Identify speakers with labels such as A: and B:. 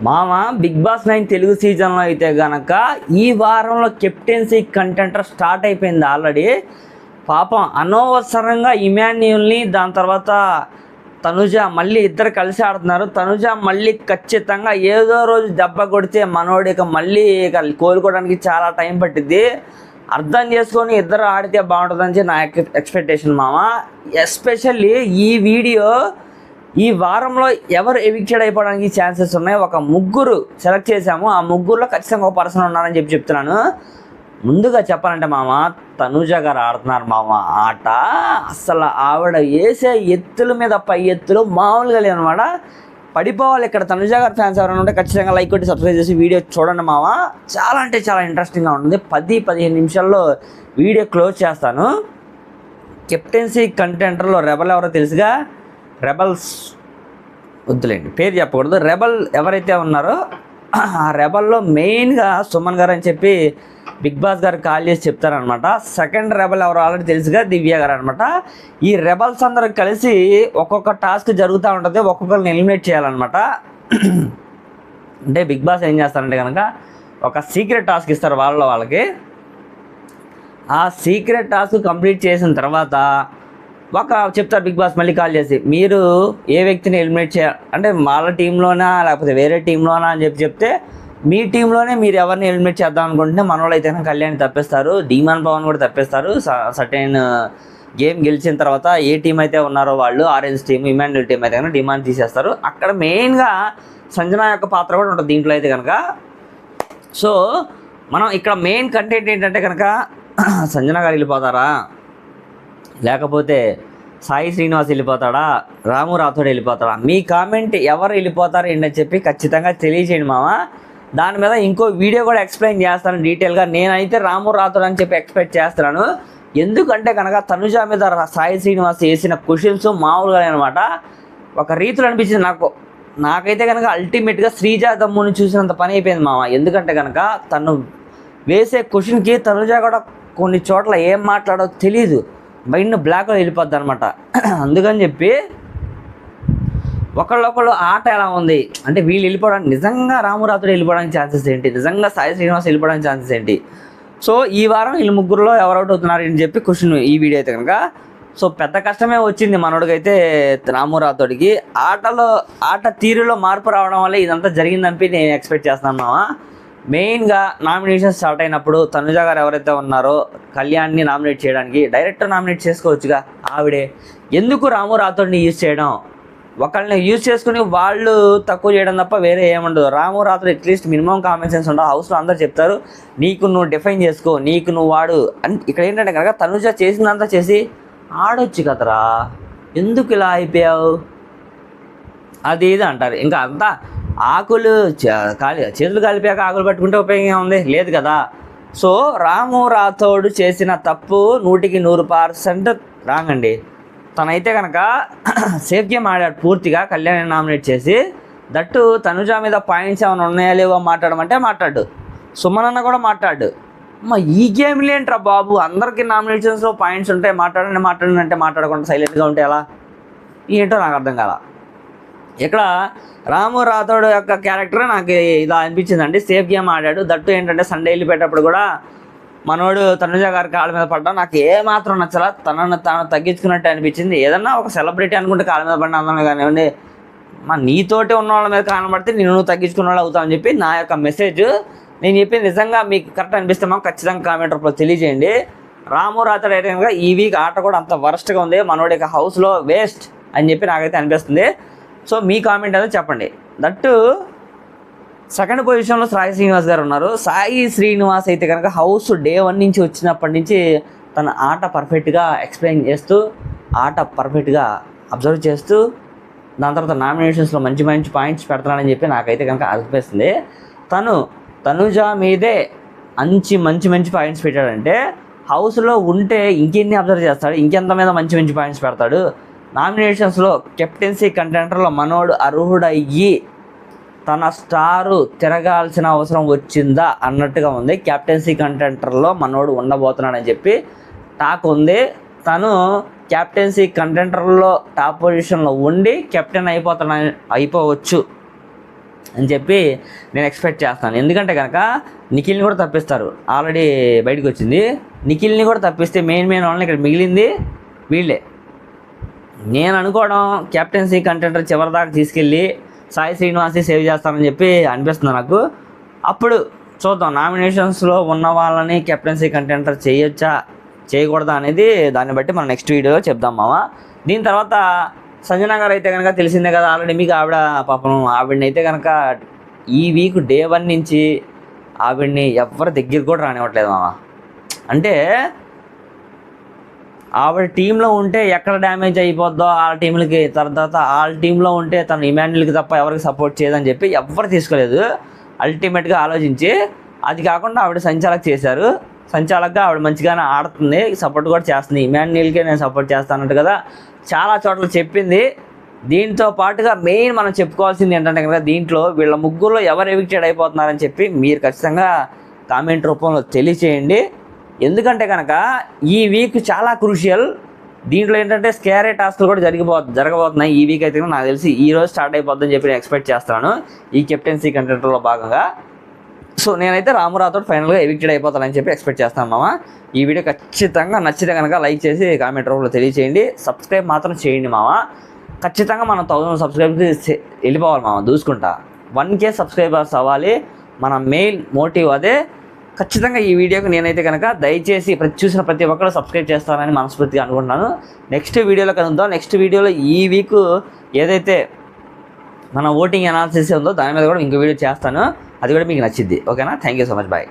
A: మామ big boss 9 Telugu సీజన్లో అయితే గనక ఈ వారంలో కెప్టెన్సీ కంటెంటర్ స్టార్ట్ అయిపోయింది ఆల్రెడీ. పాపం అనవసరంగా ఇమాన్యుల్ని దాని తర్వాత తనుజ మళ్ళీ ఇద్దరు కలిసి ఆడుతున్నారు. తనుజ మళ్ళీ ఖచ్చితంగా ఏదో రోజు దెబ్బ కొడితే మనోడు మళ్ళీ కోలుకోవడానికి చాలా టైం పట్టిద్ది. అర్థం చేసుకొని ఇద్దరు ఆడితే బాగుంటుందని నా ఎక్స్పెక్టేషన్ మామ. ఎస్పెషల్లీ ఈ వారంలో ఎవరు ఎవిక్టెడ్ అయిపోవడానికి ఛాన్సెస్ ఉన్నాయి. ఒక ముగ్గురు సెలెక్ట్ చేశాము. ఆ ముగ్గురులో ఖచ్చితంగా ఒక పర్సన్ ఉన్నారని చెప్తున్నాను. ముందుగా చెప్పాలంటే మామ, తనుజ గారు ఆడుతున్నారు మామ ఆట. అసలు ఆవిడ వేసే ఎత్తుల మీద పై ఎత్తులు మామూలుగా లేదనమాట. పడిపోవాలి. ఇక్కడ తనుజ గారు ఫ్యాన్స్ ఎవరైనా ఉంటే ఖచ్చితంగా లైక్ కొట్టి సబ్స్క్రైబ్ చేసి వీడియో చూడండి మామ. చాలా అంటే చాలా ఇంట్రెస్టింగ్గా ఉంటుంది. 10-15 నిమిషాల్లో వీడియో క్లోజ్ చేస్తాను. కెప్టెన్సీ కంటెంటర్లో రెబల్ ఎవరో తెలుసుగా. రెబల్స్ వద్దులేండి, పేరు చెప్పకూడదు. రెబల్ ఎవరైతే ఉన్నారో ఆ రెబల్లో మెయిన్గా సుమన్ గారు అని చెప్పి బిగ్ బాస్ గారు కాల్ చేసి చెప్తారనమాట. సెకండ్ రెబల్ ఎవరు ఆల్రెడీ తెలుసుగా, దివ్య గారు అనమాట. ఈ రెబల్స్ అందరూ కలిసి ఒక్కొక్క టాస్క్ జరుగుతూ ఉంటుంది. ఒక్కొక్కరిని ఎలిమినేట్ చేయాలన్నమాట. అంటే బిగ్ బాస్ ఏం చేస్తారంటే కనుక ఒక సీక్రెట్ టాస్క్ ఇస్తారు వాళ్ళకి. ఆ సీక్రెట్ టాస్క్ కంప్లీట్ చేసిన తర్వాత చెప్తారు బిగ్ బాస్ మళ్ళీ కాల్ చేసి, మీరు ఏ వ్యక్తిని ఎలిమినేట్ చేయాలి అంటే వాళ్ళ టీంలోనా లేకపోతే వేరే టీంలోనా అని చెప్తే మీ టీంలోనే మీరు ఎవరిని ఎలిమినేట్ చేద్దాం అనుకుంటే మన వాళ్ళు అయితే కళ్యాణ్ తప్పేస్తారు, ధీమాన్ పవన్ కూడా తప్పేస్తారు. సర్టెన్ గేమ్ గెలిచిన తర్వాత ఏ టీం అయితే ఉన్నారో వాళ్ళు, ఆరెంజ్ టీం, ఇమాన్యుల్ టీం అయితే కనుక డిమాండ్ తీసేస్తారు. అక్కడ మెయిన్గా సంజన యొక్క పాత్ర కూడా ఉంటుంది దీంట్లో అయితే కనుక. సో మనం ఇక్కడ మెయిన్ కంటెంట్ ఏంటంటే కనుక సంజన గారు వెళ్ళిపోతారా, లేకపోతే సాయి శ్రీనివాస్ వెళ్ళిపోతాడా, రాము రాథోడ్ వెళ్ళిపోతాడా? మీ కామెంట్ ఎవరు వెళ్ళిపోతారు ఏంటని చెప్పి ఖచ్చితంగా తెలియజేయండి మామ. దాని మీద ఇంకో వీడియో కూడా ఎక్స్ప్లెయిన్ చేస్తాను డీటెయిల్గా. నేనైతే రాము రాథోడ్ అని చెప్పి ఎక్స్పెక్ట్ చేస్తున్నాను. ఎందుకంటే కనుక తనుజ మీద సాయి శ్రీనివాస్ వేసిన క్వశ్చన్స్ మామూలుగా అనమాట. ఒక రీతిలో అనిపించింది నాకైతే కనుక అల్టిమేట్గా శ్రీజ దమ్ముని చూసినంత పని అయిపోయింది మామ. ఎందుకంటే కనుక తను వేసే క్వశ్చన్కి తనుజ కూడా కొన్ని చోట్ల ఏం మాట్లాడో తెలీదు, మైండ్ బ్లాక్లో వెళ్ళిపోద్ది అనమాట. అందుకని చెప్పి ఒకళ్ళొకళ్ళు ఆట ఎలా ఉంది అంటే వీళ్ళు వెళ్ళిపోవడానికి, నిజంగా రామురాతుడు వెళ్ళిపోవడానికి ఛాన్సెస్ ఏంటి, నిజంగా సాయి శ్రీనివాస్ వెళ్ళిపోవడానికి ఛాన్సెస్ ఏంటి? సో ఈ వారం వీళ్ళు ముగ్గురులో ఎవరౌట్ అవుతున్నారు అని చెప్పి క్వశ్చన్ ఈ వీడియో అయితే కనుక. సో పెద్ద కష్టమే వచ్చింది మనోడికైతే, రామురాతుడికి. ఆట తీరులో మార్పు రావడం వల్ల ఇదంతా జరిగిందని నేను ఎక్స్పెక్ట్ చేస్తున్నాను. మెయిన్గా నామినేషన్ స్టార్ట్ అయినప్పుడు తనుజ గారు ఎవరైతే ఉన్నారో కళ్యాణ్ని నామినేట్ చేయడానికి డైరెక్ట్ నామినేట్ చేసుకోవచ్చుగా ఆవిడే. ఎందుకు రాము రాథోడ్ని యూజ్ చేయడం? ఒకళ్ళని యూజ్ చేసుకుని వాళ్ళు తక్కువ చేయడం తప్ప వేరే ఏముండదు. Ramu Rathod at least minimum common sense ఉండదు. హౌస్లో అందరూ చెప్తారు నీకు నువ్వు డిఫైన్ చేసుకో, నీకు నువ్వు వాడు అని. ఇక్కడ ఏంటంటే కనుక తనుజ చేసిందంతా చేసి ఆడొచ్చు కదరా, ఎందుకు ఇలా అయిపోయావు అది ఇది అంటారు. ఇంకా అంతా ఆకులు చేతులు కలిపాక ఆకులు పట్టుకుంటే ఉపయోగం ఉంది లేదు కదా. సో రాము రాథోడ్ చేసిన తప్పు 100% రాంగ్ అండి. తనైతే కనుక సేఫ్ గేమ్ ఆడాడు పూర్తిగా, కళ్యాణ్ నామినేట్ చేసి. దట్టు తనుజ మీద పాయింట్స్ ఏమైనా ఉన్నాయా లేవో మాట్లాడమంటే మాట్లాడు, సుమన్ అన్న కూడా మాట్లాడు. ఈ గేమ్లు ఏంట్రా బాబు, అందరికీ నామినేషన్స్లో పాయింట్స్ ఉంటాయి, మాట్లాడండి అంటే మాట్లాడకుండా సైలెంట్గా ఉంటే ఎలా ఏంటో నాకు అర్థం కాల. ఇక్కడ రాము రాథోడ్ యొక్క క్యారెక్టర్ నాకు ఇలా అనిపించిందండి. సేఫ్ గేమ్ ఆడాడు. దట్టు ఏంటంటే సండే వెళ్ళిపోయేటప్పుడు కూడా మనోడు తనుజ గారి కాళ్ళ మీద పడ్డా నాకు ఏమాత్రం నచ్చలా. తనను తాను తగ్గించుకున్నట్టు అనిపించింది. ఏదన్నా ఒక సెలబ్రిటీ అనుకుంటే కాళ్ళ మీద పడిన అందరం కానివ్వండి, నీతోటి ఉన్న వాళ్ళ మీద కనబడితే నువ్వు తగ్గించుకున్న వాళ్ళు అవుతావు అని చెప్పి నా యొక్క మెసేజ్. నేను చెప్పింది నిజంగా మీకు కరెక్ట్ అనిపిస్తే మాకు ఖచ్చితంగా కామెంట్ రూపంలో తెలియజేయండి. రాము రాథోడ్ అయితే కనుక ఈ వీక్ ఆట కూడా అంత వరస్ట్గా ఉంది, మనోడి యొక్క హౌస్లో వేస్ట్ అని చెప్పి నాకైతే అనిపిస్తుంది. సో మీ కామెంట్ అయితే చెప్పండి. దట్టు సెకండ్ పొజిషన్లో సాయి శ్రీనివాస్ గారు ఉన్నారు. సాయి శ్రీనివాస్ అయితే కనుక హౌస్ డే 1 నుంచి వచ్చినప్పటి నుంచి తన ఆట పర్ఫెక్ట్గా ఎక్స్ప్లెయిన్ చేస్తూ, ఆట పర్ఫెక్ట్గా అబ్జర్వ్ చేస్తూ, దాని తర్వాత నామినేషన్స్లో మంచి పాయింట్స్ పెడతానని చెప్పి నాకైతే కనుక అనిపిస్తుంది. తనుజ మీదే మంచి పాయింట్స్ పెట్టాడంటే హౌస్లో ఉంటే ఇంకెన్ని అబ్జర్వ్ చేస్తాడు, ఇంకెంత మీద మంచి పాయింట్స్ పెడతాడు. నామినేషన్స్లో కెప్టెన్సీ కంటెంటర్లో మనోడు అర్హుడయ్యి తన స్టారు తిరగాల్సిన అవసరం వచ్చిందా అన్నట్టుగా ఉంది. కెప్టెన్సీ కంటెంటర్లో మనోడు ఉండబోతున్నాడని చెప్పి టాక్ ఉంది. తను కెప్టెన్సీ కంటెంటర్లో టాప్ పొజిషన్లో ఉండి కెప్టెన్ అయిపోవచ్చు. అని చెప్పి నేను ఎక్స్పెక్ట్ చేస్తాను. ఎందుకంటే కనుక నిఖిల్ని కూడా తప్పిస్తారు, ఆల్రెడీ బయటకు వచ్చింది. నిఖిల్ని కూడా తప్పిస్తే మెయిన్ వాళ్ళని ఇక్కడ మిగిలింది వీళ్ళే. నేను అనుకోవడం కెప్టెన్సీ కంటెండర్ చివరి దాకా తీసుకెళ్ళి సాయి శ్రీనివాస్ని సేవ్ చేస్తానని చెప్పి అనిపిస్తుంది నాకు. అప్పుడు చూద్దాం నామినేషన్స్లో ఉన్న వాళ్ళని కెప్టెన్సీ కంటెండర్ చేయొచ్చా చేయకూడదా అనేది దాన్ని బట్టి మనం నెక్స్ట్ వీడియోలో చెప్దాం మామ. దీని తర్వాత సంజన గారు అయితే కనుక తెలిసిందే కదా ఆల్రెడీ మీకు. ఆవిడ పాపం ఆవిడని అయితే కనుక ఈ వీక్ డే 1 నుంచి ఆవిడని ఎవరి దగ్గర కూడా రానివ్వట్లేదు మామ. అంటే ఆవిడ టీంలో ఉంటే ఎక్కడ డ్యామేజ్ అయిపోద్దో ఆ టీంలకి, తర్వాత వాళ్ళ టీంలో ఉంటే తను ఇమాన్యుల్కి తప్ప ఎవరికి సపోర్ట్ చేయదని చెప్పి ఎవరు తీసుకోలేదు. అల్టిమేట్గా ఆలోచించి అది కాకుండా ఆవిడ సంచాలక్ చేశారు. సంచాలక్గా ఆవిడ మంచిగానే ఆడుతుంది, సపోర్ట్ కూడా చేస్తుంది. ఇమాన్యుల్కే నేను సపోర్ట్ చేస్తానంటు కదా చాలా చోట్ల చెప్పింది. దీంతో పాటుగా మెయిన్ మనం చెప్పుకోవాల్సింది ఏంటంటే కనుక దీంట్లో వీళ్ళ ముగ్గురులో ఎవరు ఎవిక్టెడ్ అయిపోతున్నారని చెప్పి మీరు ఖచ్చితంగా కామెంట్ రూపంలో తెలియచేయండి. ఎందుకంటే కనుక ఈ వీక్ చాలా క్రూషియల్. దీంట్లో ఏంటంటే స్కేరే టాస్క్లు కూడా జరగబోతున్నాయి ఈ వీక్. అయితే నాకు తెలిసి ఈ రోజు స్టార్ట్ అయిపోద్దని చెప్పి నేను ఎక్స్పెక్ట్ చేస్తాను ఈ కెప్టెన్సీ కంటెంటర్లో భాగంగా. సో నేనైతే రాము రాథోడ్ ఫైనల్గా ఎవిక్టెడ్ అయిపోతానని చెప్పి ఎక్స్పెక్ట్ చేస్తాను మామ. ఈ వీడియో ఖచ్చితంగా నచ్చితే కనుక లైక్ చేసి కామెంట్ రూపంలో తెలియచేయండి. సబ్స్క్రైబ్ మాత్రం చేయండి మామ. ఖచ్చితంగా మనం 1000 సబ్స్క్రైబర్కి వెళ్ళిపోవాలి మామ దూసుకుంటా. 1K సబ్స్క్రైబర్స్ అవ్వాలి, మన మెయిన్ మోటివ్ అదే. ఖచ్చితంగా ఈ వీడియోకి నేనైతే కనుక దయచేసి చూసిన ప్రతి ఒక్కరు సబ్స్క్రైబ్ చేస్తానని మనస్ఫూర్తిగా అనుకుంటున్నాను. నెక్స్ట్ వీడియోలో కలుద్దాం. నెక్స్ట్ వీడియోలో ఈ వీక్ ఏదైతే మన ఓటింగ్ అనాలిసిస్ ఉందో దాని మీద కూడా ఇంకో వీడియో చేస్తాను, అది కూడా మీకు నచ్చిద్ది. ఓకేనా? Thank you so much, bye.